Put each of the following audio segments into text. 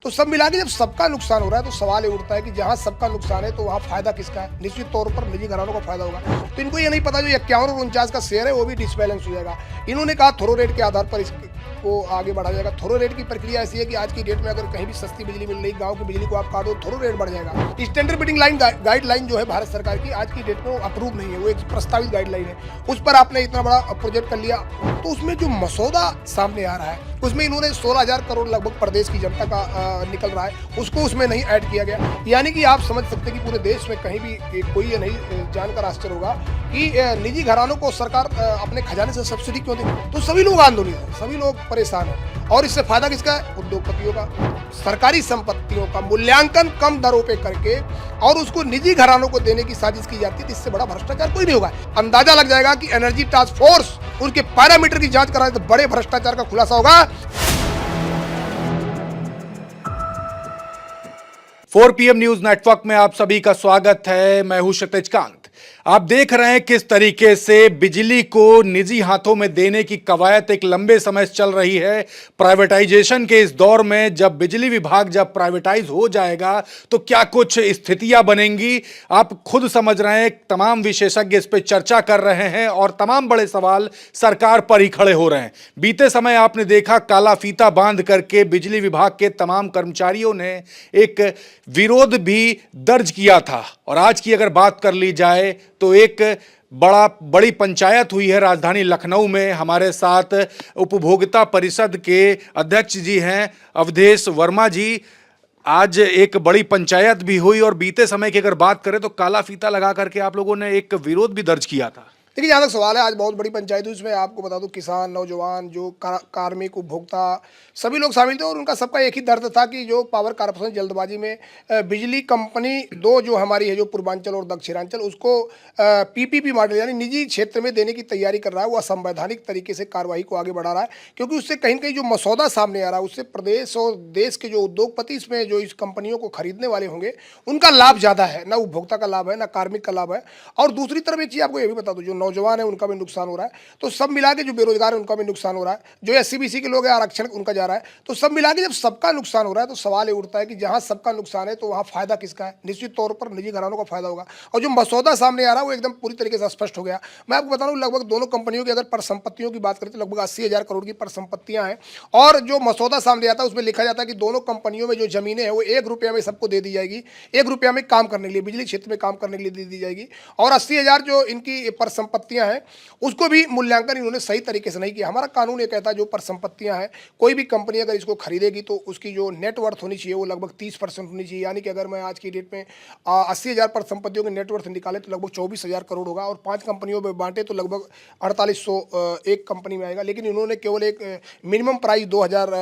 तो सब मिला के जब सबका नुकसान हो रहा है तो सवाल ये उठता है कि जहाँ सबका नुकसान है तो वहाँ फायदा किसका है। निश्चित तौर पर निजी घरानों को फायदा होगा। तो इनको ये नहीं पता जो 51 और 49 का शेयर है वो भी डिसबैलेंस हो जाएगा। इन्होंने कहा थोरो रेट के आधार पर इसको आगे बढ़ा जाएगा। थोरो रेट की प्रक्रिया ऐसी है कि आज की डेट में अगर कहीं भी सस्ती बिजली मिल रही, गांव की बिजली को आप काटो, थोरो रेट बढ़ जाएगा। स्टैंडर्ड बिडिंग लाइन गाइडलाइन जो है भारत सरकार की आज की डेट में वो अप्रूव नहीं है, वो एक प्रस्तावित गाइडलाइन है। उस पर आपने इतना बड़ा प्रोजेक्ट कर लिया, तो उसमें जो मसौदा सामने आ रहा है उसमें इन्होंने 16,000 करोड़ लगभग प्रदेश की जनता का निकल रहा है, उसको उसमें नहीं ऐड किया गया। यानी कि आप समझ सकते हैं कि पूरे देश में कहीं भी कोई ये नहीं जानकर आश्चर्य होगा कि निजी घरानों को सरकार अपने खजाने से सब्सिडी क्यों दे। तो सभी लोग आंदोलित हैं, सभी लोग परेशान हैं और इससे फायदा किसका है? उद्योगपतियों का। सरकारी संपत्तियों का मूल्यांकन कम दरों पे करके और उसको निजी घरानों को देने की साजिश की जाती है, तो इससे बड़ा भ्रष्टाचार कोई नहीं होगा। अंदाजा लग जाएगा कि एनर्जी टास्क फोर्स उनके पैरामीटर की जांच कराए तो बड़े भ्रष्टाचार का खुलासा होगा। 4 PM न्यूज नेटवर्क में आप सभी का स्वागत है। मैं हूं क्षितिज कांत। आप देख रहे हैं किस तरीके से बिजली को निजी हाथों में देने की कवायद एक लंबे समय से चल रही है। प्राइवेटाइजेशन के इस दौर में जब बिजली विभाग जब प्राइवेटाइज हो जाएगा तो क्या कुछ स्थितियां बनेंगी, आप खुद समझ रहे हैं। तमाम विशेषज्ञ इस पर चर्चा कर रहे हैं और तमाम बड़े सवाल सरकार पर ही खड़े हो रहे हैं। बीते समय आपने देखा काला फीता बांध करके बिजली विभाग के तमाम कर्मचारियों ने एक विरोध भी दर्ज किया था। और आज की अगर बात कर ली जाए तो एक बड़ी पंचायत हुई है राजधानी लखनऊ में। हमारे साथ उपभोक्ता परिषद के अध्यक्ष जी हैं अवधेश वर्मा जी। आज एक बड़ी पंचायत भी हुई और बीते समय की अगर बात करें तो काला फीता लगा करके आप लोगों ने एक विरोध भी दर्ज किया था। देखिए, जहाँ तक सवाल है, आज बहुत बड़ी पंचायत हुई, उसमें आपको बता दूं किसान, नौजवान, जो कार्मिक, उपभोक्ता सभी लोग शामिल थे और उनका सबका एक ही दर्द था कि जो पावर कारपोरेशन जल्दबाजी में बिजली कंपनी दो जो हमारी है, जो पूर्वांचल और दक्षिणांचल, उसको पीपीपी मॉडल यानी निजी क्षेत्र में देने की तैयारी कर रहा है। वो असंवैधानिक तरीके से कार्रवाई को आगे बढ़ा रहा है, क्योंकि उससे कहीं न कहीं जो मसौदा सामने आ रहा है उससे प्रदेश और देश के जो उद्योगपति इसमें जो इस कंपनियों को खरीदने वाले होंगे उनका लाभ ज़्यादा है, ना उपभोक्ता का लाभ है, ना कार्मिक का लाभ है। और दूसरी तरफ एक चीज़ आपको ये भी बता दूँ, जो नौजवान है उनका भी नुकसान हो रहा है। तो सब मिला के जो बेरोजगार है उनका भी नुकसान हो रहा है, जो एससी-बीसी के लोग हैं आरक्षण उनका जा रहा है। तो सब मिला के जब सबका नुकसान हो रहा है तो सवाल ये उठता है कि जहाँ सबका नुकसान है तो वहाँ फायदा किसका है। निश्चित तौर पर निजी घरानों का फायदा होगा। और जो मसौदा सामने आ रहा है वो एकदम पूरी तरीके से स्पष्ट हो गया। मैं आपको बता रहा हूँ, लगभग दोनों कंपनियों की अगर परिसंपत्तियों की बात करें तो लगभग 80,000 करोड़ की परिसंपत्तियां हैं। और जो मसौदा सामने आता है उसमें लिखा जाता है कि दोनों कंपनियों में जो जमीनें हैं वो 1 रुपया में सबको दे दी जाएगी। 1 रुपया में काम करने के लिए, बिजली क्षेत्र में काम करने के लिए दे दी जाएगी। और 80,000 जो इनकी परिसंपत्तियां हैं उसको भी मूल्यांकन इन्होंने सही तरीके से नहीं किया। हमारा कानून ये कहता है जो परिसंपत्तियां हैं, कोई भी कंपनी अगर इसको खरीदेगी तो उसकी जो नेटवर्थ होनी चाहिए वो लगभग 30% होनी चाहिए। यानी कि अगर मैं आज की डेट में 80,000 परिसंपत्तियों की नेटवर्थ निकाले तो लगभग 24,000 करोड़ होगा और 5 कंपनियों में बांटे तो लगभग 4800 एक कंपनी में आएगा। लेकिन इन्होंने केवल एक मिनिमम प्राइस 2,000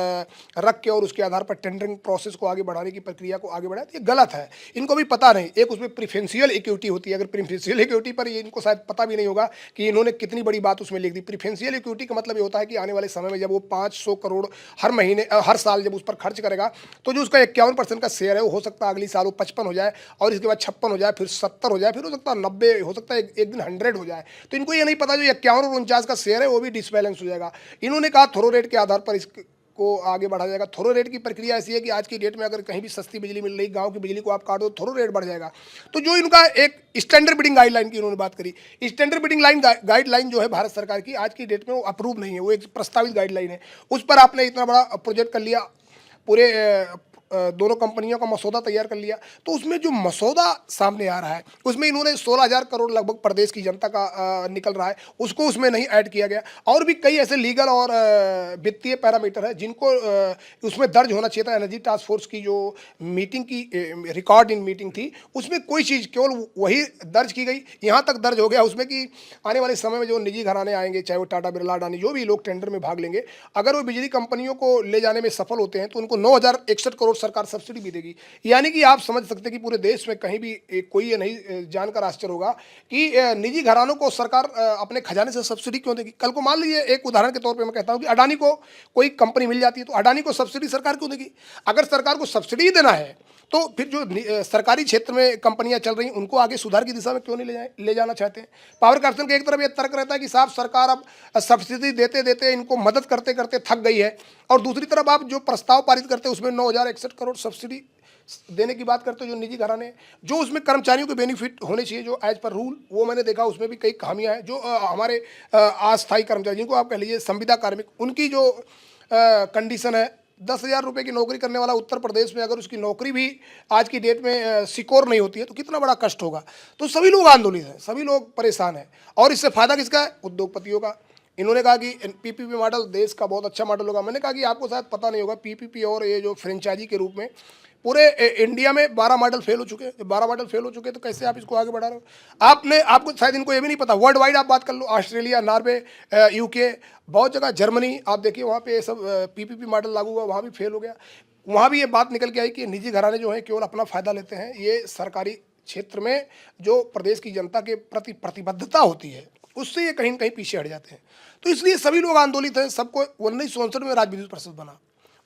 रख के और उसके आधार पर टेंडरिंग प्रोसेस को आगे बढ़ाने की प्रक्रिया को आगे बढ़ाया, तो ये गलत है। इनको भी पता नहीं, एक उसमें प्रिफरेंशियल इक्विटी होती है। अगर प्रिफरेंशियल इक्विटी पर ये इनको शायद पता भी नहीं होगा कि इन्होंने कितनी बड़ी बात उसमें लिख दी। प्रिफरेंशियल इक्विटी का मतलब ये होता है कि आने वाले समय में जब वो 500 करोड़ हर महीने हर साल जब उस पर खर्च करेगा तो जो उसका 51% का शेयर है वो हो सकता है अगली साल वो 55 हो जाए और इसके बाद 56 हो जाए, फिर 70 हो जाए, फिर हो सकता है 90 हो सकता है, एक दिन 100 हो जाए। तो इनको ये नहीं पता जो 51 और 49 का शेयर है वो भी डिसबैलेंस हो जाएगा। इन्होंने कहा थोरो रेट के आधार पर को आगे बढ़ा जाएगा। थोरो रेट की प्रक्रिया ऐसी है कि आज की डेट में अगर कहीं भी सस्ती बिजली मिल रही, गांव की बिजली को आप काटो, थोरो रेट बढ़ जाएगा। तो जो इनका एक स्टैंडर्ड बिडिंग गाइडलाइन की उन्होंने बात करी, स्टैंडर्ड बिडिंग गाइडलाइन जो है भारत सरकार की आज की डेट में वो अप्रूव नहीं है, वो एक प्रस्तावित गाइडलाइन है। उस पर आपने इतना बड़ा प्रोजेक्ट कर लिया, पूरे दोनों कंपनियों का मसौदा तैयार कर लिया। तो उसमें जो मसौदा सामने आ रहा है उसमें इन्होंने 16,000 करोड़ लगभग प्रदेश की जनता का निकल रहा है, उसको उसमें नहीं ऐड किया गया। और भी कई ऐसे लीगल और वित्तीय पैरामीटर है जिनको उसमें दर्ज होना चाहिए था। एनर्जी टास्क फोर्स की जो मीटिंग की रिकॉर्ड इन मीटिंग थी उसमें कोई चीज़ केवल वही दर्ज की गई। यहाँ तक दर्ज हो गया उसमें कि आने वाले समय में जो निजी घराने आएंगे, चाहे वो टाटा, बिरला, अडानी, जो भी लोग टेंडर में भाग लेंगे, अगर वो बिजली कंपनियों को ले जाने में सफल होते हैं तो उनको 9,061 करोड़ सरकार सब्सिडी भी देगी। यानी कि आप समझ सकते हैं कि पूरे देश में कहीं भी कोई ये नहीं जानकर आश्चर्य होगा कि निजी घरानों को सरकार अपने खजाने से सब्सिडी क्यों देगी। कल को मान लीजिए, एक उदाहरण के तौर पे मैं कहता हूं कि अडानी को कोई कंपनी मिल जाती है तो अडानी को सब्सिडी सरकार क्यों देगी। अगर सरकार को सब्सिडी देना है तो फिर जो सरकारी क्षेत्र में कंपनियां चल रही उनको आगे सुधार की दिशा में क्यों नहीं ले जाना चाहते हैं? पावर कॉर्पोरेशन का एक तरफ ये तर्क रहता है कि साहब सरकार अब सब्सिडी देते देते इनको मदद करते करते थक गई है, और दूसरी तरफ आप जो प्रस्ताव पारित करते हैं उसमें 9,061 करोड़ सब्सिडी देने की बात करते हो जो निजी घराने, जो उसमें कर्मचारियों के बेनिफिट होने चाहिए जो एज पर रूल, वो मैंने देखा उसमें भी कई खामियां हैं। जो हमारे अस्थायी कर्मचारी जिनको आप कह लीजिए संविदा कार्मिक, उनकी जो कंडीशन है, 10,000 रुपये की नौकरी करने वाला उत्तर प्रदेश में अगर उसकी नौकरी भी आज की डेट में सिक्योर नहीं होती है तो कितना बड़ा कष्ट होगा। तो सभी लोग आंदोलित हैं, सभी लोग परेशान हैं, और इससे फायदा किसका है? उद्योगपतियों का। इन्होंने कहा कि पीपीपी मॉडल देश का बहुत अच्छा मॉडल होगा। मैंने कहा कि आपको शायद पता नहीं होगा, पीपीपी और ये जो फ्रेंचाइजी के रूप में पूरे इंडिया में 12 मॉडल फेल हो चुके हैं। जब 12 मॉडल फेल हो चुके हैं तो कैसे आप इसको आगे बढ़ा रहे हो? आपको शायद इनको ये भी नहीं पता, वर्ल्ड वाइड आप बात कर लो, ऑस्ट्रेलिया, नॉर्वे, यूके, बहुत जगह, जर्मनी, आप देखिए वहाँ पे सब पीपीपी मॉडल लागू हुआ, वहाँ भी फेल हो गया। वहाँ भी ये बात निकल के आई कि निजी घराने जो हैं केवल अपना फायदा लेते हैं। ये सरकारी क्षेत्र में जो प्रदेश की जनता के प्रति प्रतिबद्धता होती है उससे ये कहीं न कहीं पीछे हट जाते हैं। तो इसलिए सभी लोग आंदोलित हैं। सबको 1964 में राज्य विद्युत परिषद बना,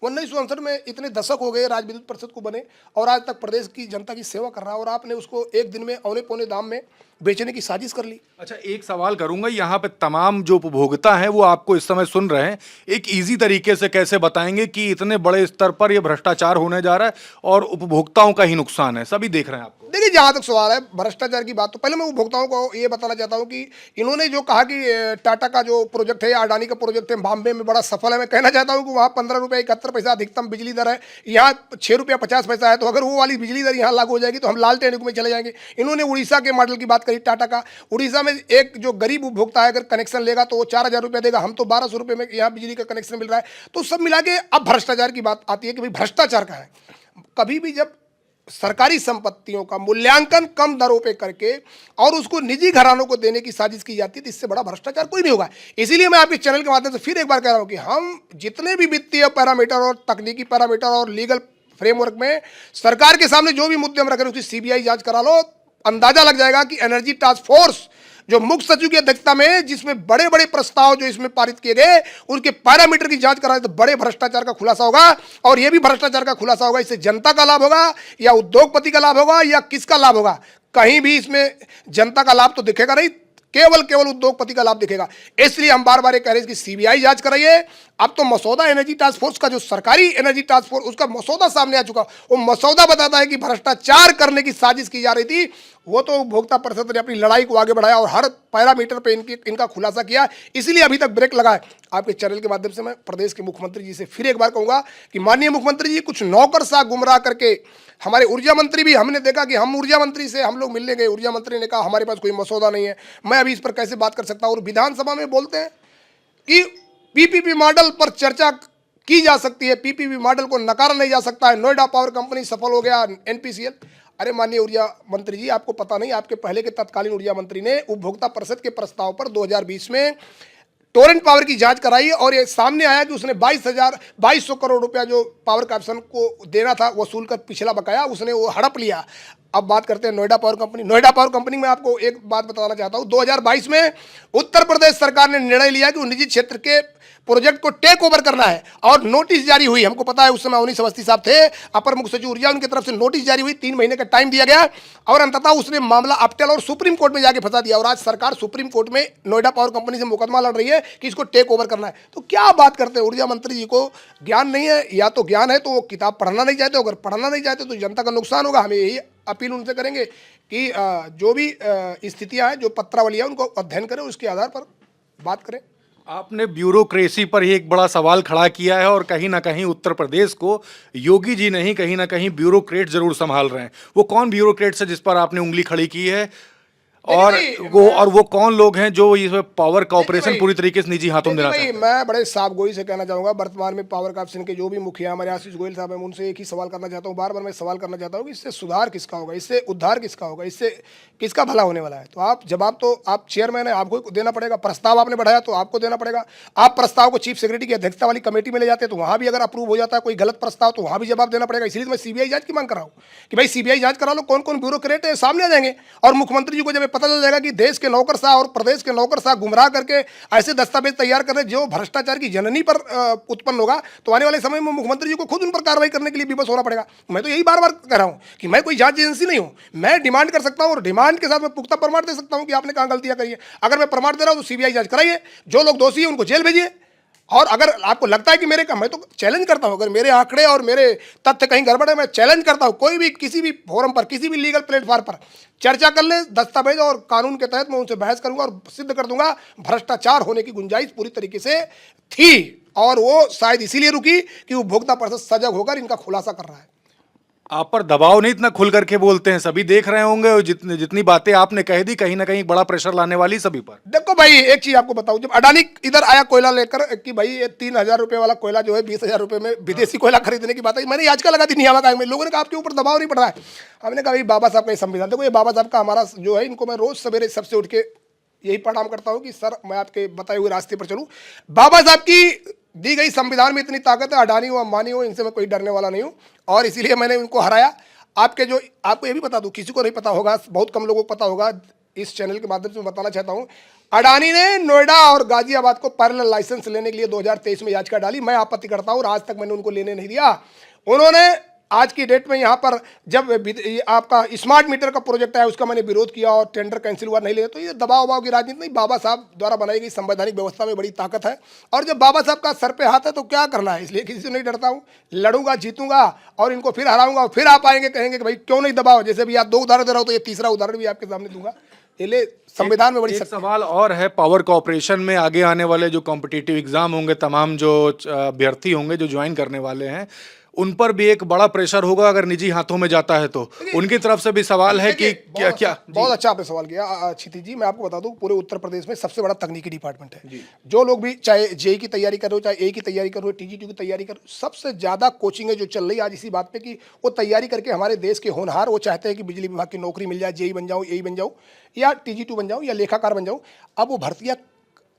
1964 में इतने दशक हो गए राज्य विद्युत परिषद को बने, और आज तक प्रदेश की जनता की सेवा कर रहा है, और आपने उसको एक दिन में औने पौने दाम में बेचने की साजिश कर ली। अच्छा, एक सवाल करूंगा, यहाँ पे तमाम जो उपभोक्ता हैं वो आपको इस समय सुन रहे हैं, एक इजी तरीके से कैसे बताएंगे कि इतने बड़े स्तर पर ये भ्रष्टाचार होने जा रहा है और उपभोक्ताओं का ही नुकसान है? सभी देख रहे हैं आपको। देखिए, जहाँ तक सवाल है भ्रष्टाचार की बात, तो पहले मैं उपभोक्ताओं को ये बताना चाहता हूँ कि इन्होंने जो कहा कि टाटा का जो प्रोजेक्ट है या अडानी का प्रोजेक्ट है बॉम्बे में बड़ा सफल है, मैं कहना चाहता हूँ कि वहाँ 15 रुपये 71 पैसा अधिकतम बिजली दर है, यहाँ 6 रुपया 50 पैसा है। तो अगर वो वाली बिजली दर यहाँ लागू हो जाएगी तो हम लालटेन युग में चले जाएंगे। इन्होंने उड़ीसा के मॉडल की बात करी, टाटा का। उड़ीसा में एक जो गरीब उपभोक्ता है अगर कनेक्शन लेगा तो वो 4,000 रुपये देगा, हम तो 1,200 रुपये में यहाँ बिजली का कनेक्शन मिल रहा है। तो सब मिला के अब भ्रष्टाचार की बात आती है कि भाई भ्रष्टाचार का है। कभी भी जब सरकारी संपत्तियों का मूल्यांकन कम दरों पे करके और उसको निजी घरानों को देने की साजिश की जाती है तो इससे बड़ा भ्रष्टाचार कोई नहीं होगा। इसीलिए मैं आपके चैनल के माध्यम से फिर एक बार कह रहा हूं कि हम जितने भी वित्तीय पैरामीटर और तकनीकी पैरामीटर और लीगल फ्रेमवर्क में सरकार के सामने जो भी मुद्दे हम रख रहे हैं उसकी सीबीआई जांच करा लो, अंदाजा लग जाएगा कि एनर्जी टास्क फोर्स जो मुख्य सचिव की अध्यक्षता में जिसमें बड़े बड़े प्रस्ताव जो इसमें पारित किए गए उनके पैरामीटर की जांच कराए तो बड़े भ्रष्टाचार का खुलासा होगा। और यह भी भ्रष्टाचार का खुलासा होगा, इससे जनता का लाभ होगा या उद्योगपति का लाभ होगा या किसका लाभ होगा? कहीं भी इसमें जनता का लाभ तो दिखेगा नहीं, केवल उद्योगपति का लाभ दिखेगा। इसलिए हम बार बार ये कह रहे हैं कि सीबीआई जांच कराइए। अब तो मसौदा एनर्जी टास्क फोर्स का जो सरकारी एनर्जी टास्क फोर्स उसका मसौदा सामने आ चुका, वो मसौदा बताता है कि भ्रष्टाचार करने की साजिश की जा रही थी। वो तो उपभोक्ता परिषद ने अपनी लड़ाई को आगे बढ़ाया और हर पैरामीटर पे इनका खुलासा किया, इसलिए अभी तक ब्रेक लगा है। आपके चैनल के माध्यम से मैं प्रदेश के मुख्यमंत्री जी से फिर एक बार कहूंगा कि माननीय मुख्यमंत्री जी, कुछ नौकरशाह गुमराह करके हमारे ऊर्जा मंत्री भी, हमने देखा कि हम ऊर्जा मंत्री से हम लोग मिलने गए, ऊर्जा मंत्री ने कहा हमारे पास कोई मसौदा नहीं है, मैं अभी इस पर कैसे बात कर सकता हूँ। और विधानसभा में बोलते हैं कि पीपीपी मॉडल पर चर्चा की जा सकती है, पीपीपी मॉडल को नकारा नहीं जा सकता है, नोएडा पावर कंपनी सफल हो गया, एनपीसीएल। अरे माननीय ऊर्जा मंत्री जी, आपको पता नहीं, आपके पहले के तत्कालीन ऊर्जा मंत्री ने उपभोक्ता परिषद के प्रस्ताव पर 2020 में टोरेंट पावर की जांच कराई और ये सामने आया कि उसने 2200 करोड़ रुपया जो पावर कॉर्पोरेशन को देना था वसूल कर पिछला बकाया उसने वो हड़प लिया। अब बात करते हैं Noida power company. Noida power company में आपको एक बात बताना चाहता हूँ, 2022 में उत्तर प्रदेश सरकार ने निर्णय लिया कि वो निजी क्षेत्र के प्रोजेक्ट को टेक ओवर करना है और नोटिस जारी हुई। हमको पता है उस समय अवनीश अवस्थी साहब थे अपर मुख्य सचिव ऊर्जा, उनकी तरफ से नोटिस जारी हुई, 3 महीने का टाइम दिया गया और अंततः उसने मामला अपटेल और सुप्रीम कोर्ट में जाके फंसा दिया। और आज सरकार सुप्रीम कोर्ट में नोएडा पावर कंपनी से मुकदमा लड़ रही है कि इसको टेक ओवर करना है। तो क्या बात करते हैं, ऊर्जा मंत्री जी को ज्ञान नहीं है, या तो ज्ञान है तो वो किताब पढ़ना नहीं चाहते, अगर पढ़ना नहीं चाहते तो जनता का नुकसान होगा। हमें यही अपील उनसे करेंगे कि जो भी स्थितियां हैं, जो पत्रावलियां, उनको अध्ययन करें, उसके आधार पर बात करें। आपने ब्यूरोक्रेसी पर ही एक बड़ा सवाल खड़ा किया है और कहीं ना कहीं उत्तर प्रदेश को योगी जी नहीं, कहीं ना कहीं ब्यूरोक्रेट जरूर संभाल रहे हैं। वो कौन ब्यूरोक्रेट्स है जिस पर आपने उंगली खड़ी की है और वो कौन लोग हैं जो ये पावर कॉर्पोरेशन पूरी तरीके से निजी हाथों में देना चाहते हैं? मैं बड़े साफ गोई से कहना चाहूंगा, वर्तमान में पावर कॉर्पोरेशन के जो भी मुखिया हमारे आशीष गोयल साहब हैं, उनसे एक ही सवाल करना चाहता हूँ, बार बार मैं सवाल करना चाहता हूँ कि इससे सुधार किसका होगा, इससे उद्धार किसका होगा, इससे किसका भला होने वाला है? तो आप जवाब तो आप चेयरमैन है, आपको देना पड़ेगा। प्रस्ताव आपने बढ़ाया तो आपको देना पड़ेगा। आप प्रस्ताव को चीफ सेक्रेटरी की अध्यक्षता वाली कमेटी में ले जाते हैं तो वहाँ भी अगर अप्रूव हो जाता है कोई गलत प्रस्ताव तो वहाँ भी जवाब देना पड़ेगा। इसलिए मैं सीबीआई जांच की मांग कर रहा हूँ कि भाई सीबीआई जांच करा लो, कौन कौन ब्यूरोक्रेट है सामने आ जाएंगे। और मुख्यमंत्री जी को जब पता चल जाएगा कि देश के नौकरशाह और प्रदेश के नौकरशाह गुमराह करके ऐसे दस्तावेज तैयार कर रहे जो भ्रष्टाचार की जननी पर उत्पन्न होगा, तो आने वाले समय में मुख्यमंत्री जी को खुद उन पर कार्रवाई करने के लिए विवश होना पड़ेगा। मैं तो यही बार बार कह रहा हूं कि मैं कोई जांच एजेंसी नहीं हूं, मैं डिमांड कर सकता हूं और डिमांड के साथ मैं पुख्ता प्रमाण दे सकता हूं कि आपने कहां गलतियां करी है। अगर मैं प्रमाण दे रहा हूं तो सीबीआई जांच कराइए, जो लोग दोषी हैं उनको जेल भेजिए। और अगर आपको लगता है कि मेरे का, मैं तो चैलेंज करता हूं, अगर मेरे आंकड़े और मेरे तथ्य कहीं गड़बड़ है, मैं चैलेंज करता हूं, कोई भी किसी भी फोरम पर, किसी भी लीगल प्लेटफॉर्म पर चर्चा कर ले, दस्तावेज और कानून के तहत मैं उनसे बहस करूंगा और सिद्ध कर दूंगा भ्रष्टाचार होने की गुंजाइश पूरी तरीके से थी, और वो शायद इसीलिए रुकी कि उपभोक्ता परिषद सजग होकर इनका खुलासा कर रहा है। आप पर दबाव नहीं इतना खुल करके बोलते हैं, सभी देख रहे होंगे, और जितनी बातें आपने कह दी कहीं ना कहीं बड़ा प्रेशर लाने वाली सभी पर। देखो भाई, एक चीज आपको बताऊं, जब अडानी इधर आया कोयला लेकर कि भाई ये 3,000 रुपए वाला कोयला जो है 20,000 रुपए में विदेशी कोयला खरीदने की बात है, मैंने याचिका लगा दी नियामक आयोग में, लोगों ने कहा आपके ऊपर दबाव नहीं पड़ रहा है। हमने कहा भाई बाबा साहब का संविधान, देखो ये बाबा साहब का हमारा जो है, इनको मैं रोज सवेरे सबसे उठ के यही प्रणाम करता हूं कि सर मैं आपके बताए हुए रास्ते पर चलूं। बाबा साहब की दी गई संविधान में इतनी ताकत है, अडानी हो अंबानी हो, इनसे मैं कोई डरने वाला नहीं हूं, और इसीलिए मैंने उनको हराया। आपको ये भी बता दूं, किसी को नहीं पता होगा, बहुत कम लोगों को पता होगा, इस चैनल के माध्यम से मैं बताना चाहता हूं, अडानी ने नोएडा और गाजियाबाद को पैरेलल लाइसेंस लेने के लिए 2023 में याचिका डाली। मैं आपत्ति करता हूं और आज तक मैंने उनको लेने नहीं दिया। उन्होंने आज की डेट में यहाँ पर जब आपका स्मार्ट मीटर का प्रोजेक्ट आया उसका मैंने विरोध किया और टेंडर कैंसिल हुआ, नहीं ले, तो ये दबाव की राजनीति नहीं, बाबा साहब द्वारा बनाई गई संवैधानिक व्यवस्था में बड़ी ताकत है। और जब बाबा साहब का सर पे हाथ है तो क्या करना है, इसलिए किसी से नहीं डरता हूँ, लड़ूंगा, जीतूंगा और इनको फिर हराऊंगा। फिर आप आएंगे, कहेंगे कि भाई क्यों नहीं दबाव, जैसे भी आप 2 उदाहरण दे रहा हो तो ये तीसरा उदाहरण भी आपके सामने दूंगा। ये संविधान में बड़ी एक सवाल और है, पावर कॉर्पोरेशन में आगे आने वाले जो कॉम्पिटिटिव एग्जाम होंगे, तमाम जो अभ्यर्थी होंगे जो ज्वाइन करने वाले हैं, उन पर भी एक बड़ा प्रेशर होगा अगर निजी हाथों में जाता है तो उनकी तरफ से भी सवाल है कि क्या बहुत अच्छा आपने सवाल किया क्षितिज जी। मैं आपको बता दूं, पूरे उत्तर प्रदेश में सबसे बड़ा तकनीकी डिपार्टमेंट है। जो लोग भी चाहे जेई की तैयारी कर रहे हो, चाहे ए की तैयारी कर रहे हो, टीजीटी की तैयारी कर रहे हो, सबसे ज्यादा कोचिंग जो चल रही है आज इसी बात पे कि वो तैयारी करके हमारे देश के होनहार वो चाहते हैं कि बिजली विभाग की नौकरी मिल जाए, जेई बन जाऊँ, ए बन जाऊँ, या टीजी2 बन जाऊँ, या लेखाकार बन जाऊँ। अब वो भर्तियाँ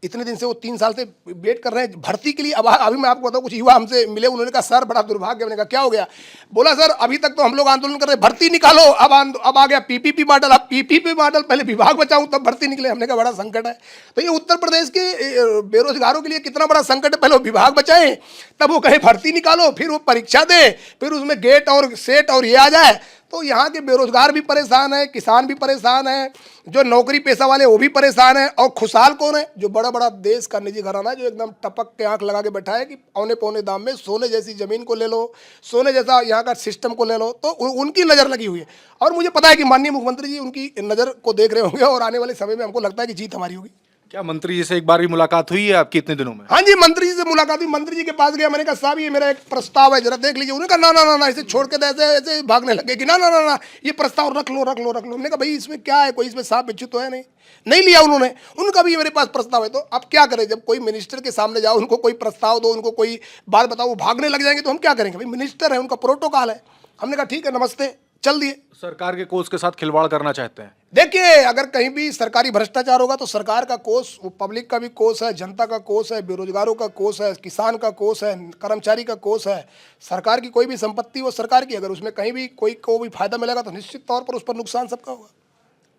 इतने दिन से, वो 3 साल से वेट कर रहे हैं भर्ती के लिए। अब अभी मैं आपको बताऊं, कुछ युवा हमसे मिले, उन्होंने कहा सर बड़ा दुर्भाग्य। मैंने कहा क्या हो गया? बोला सर अभी तक तो हम लोग आंदोलन कर रहे हैं, भर्ती निकालो, अब आ गया पीपीपी मॉडल। अब पीपीपी मॉडल, पहले विभाग बचाऊं तब भर्ती निकले। हमने कहा बड़ा संकट है। तो ये उत्तर प्रदेश के बेरोजगारों के लिए कितना बड़ा संकट है, पहले वो विभाग बचाएं तब वो कहे भर्ती निकालो, फिर वो परीक्षा दे, फिर उसमें गेट और सेट और ये आ जाए। तो यहाँ के बेरोजगार भी परेशान है, किसान भी परेशान है, जो नौकरी पेशा वाले वो भी परेशान है। और खुशहाल कौन है? जो बड़ा बड़ा देश का निजी घराना है, जो एकदम टपक के आंख लगा के बैठा है कि औने पौने दाम में सोने जैसी जमीन को ले लो, सोने जैसा यहाँ का सिस्टम को ले लो। तो उनकी नज़र लगी हुई है और मुझे पता है कि माननीय मुख्यमंत्री जी उनकी नज़र को देख रहे होंगे और आने वाले समय में हमको लगता है कि जीत हमारी होगी। क्या मंत्री जी से एक बार भी मुलाकात हुई है आपकी इतने दिनों में? हाँ जी, मंत्री जी से मुलाकात हुई। मंत्री जी के पास गया, मैंने कहा साहब ये मेरा एक प्रस्ताव है, जरा देख लीजिए। उन्होंने कहा ना ना ना, इसे छोड़ के ऐसे ऐसे भागने लगे कि ना ना ना ना, ये प्रस्ताव रख लो रख लो रख लो। हमने कहा भाई इसमें क्या है, कोई इसमें सांप बिच्छू तो है नहीं लिया उन्होंने। उनका भी मेरे पास प्रस्ताव है। तो अब क्या करें, जब कोई मिनिस्टर के सामने जाओ, उनको कोई प्रस्ताव दो, उनको कोई बात बताओ, वो भागने लग जाएंगे तो हम क्या करेंगे? भाई मिनिस्टर है, उनका प्रोटोकॉल है। हमने कहा ठीक है, नमस्ते, चल दिए। सरकार के कोष के साथ खिलवाड़ करना चाहते हैं? देखिए, अगर कहीं भी सरकारी भ्रष्टाचार होगा तो सरकार का कोष, वो पब्लिक का भी कोष है, जनता का कोष है, बेरोजगारों का कोष है, किसान का कोष है, कर्मचारी का कोष है। सरकार की कोई भी संपत्ति वो सरकार की, अगर उसमें कहीं भी कोई को भी फायदा मिलेगा तो निश्चित तौर पर उस पर नुकसान सबका होगा।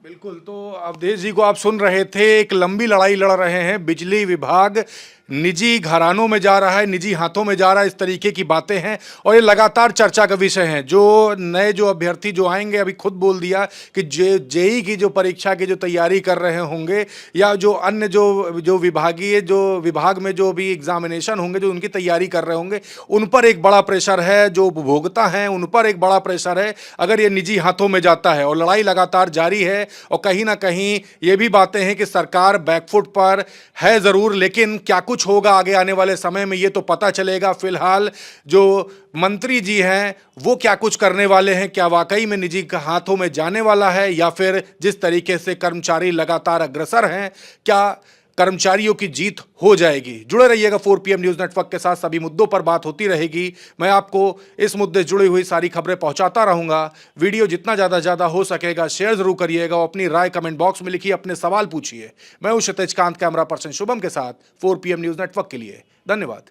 बिल्कुल। तो अवधेश जी को आप सुन रहे थे, एक लंबी लड़ाई लड़ रहे हैं। बिजली विभाग निजी घरानों में जा रहा है, निजी हाथों में जा रहा है, इस तरीके की बातें हैं और ये लगातार चर्चा का विषय है। जो नए जो अभ्यर्थी जो आएंगे, अभी खुद बोल दिया कि जेई की जो परीक्षा की जो तैयारी कर रहे होंगे या जो अन्य जो विभागीय जो विभाग में जो भी एग्जामिनेशन होंगे, जो उनकी तैयारी कर रहे होंगे, उन पर एक बड़ा प्रेशर है। जो उपभोक्ता हैं उन पर एक बड़ा प्रेशर है अगर ये निजी हाथों में जाता है। और लड़ाई लगातार जारी है और कहीं ना कहीं ये भी बातें हैं कि सरकार बैकफुट पर है ज़रूर, लेकिन क्या कुछ होगा आगे आने वाले समय में ये तो पता चलेगा। फिलहाल जो मंत्री जी हैं वो क्या कुछ करने वाले हैं, क्या वाकई में निजी हाथों में जाने वाला है या फिर जिस तरीके से कर्मचारी लगातार अग्रसर हैं, क्या कर्मचारियों की जीत हो जाएगी? जुड़े रहिएगा 4PM न्यूज़ नेटवर्क के साथ, सभी मुद्दों पर बात होती रहेगी। मैं आपको इस मुद्दे से जुड़ी हुई सारी खबरें पहुंचाता रहूंगा। वीडियो जितना ज़्यादा हो सकेगा शेयर जरूर करिएगा और अपनी राय कमेंट बॉक्स में लिखिए, अपने सवाल पूछिए। मैं हूं क्षितिज कांत, कैमरा पर्सन शुभम के साथ 4PM न्यूज़ नेटवर्क के लिए। धन्यवाद।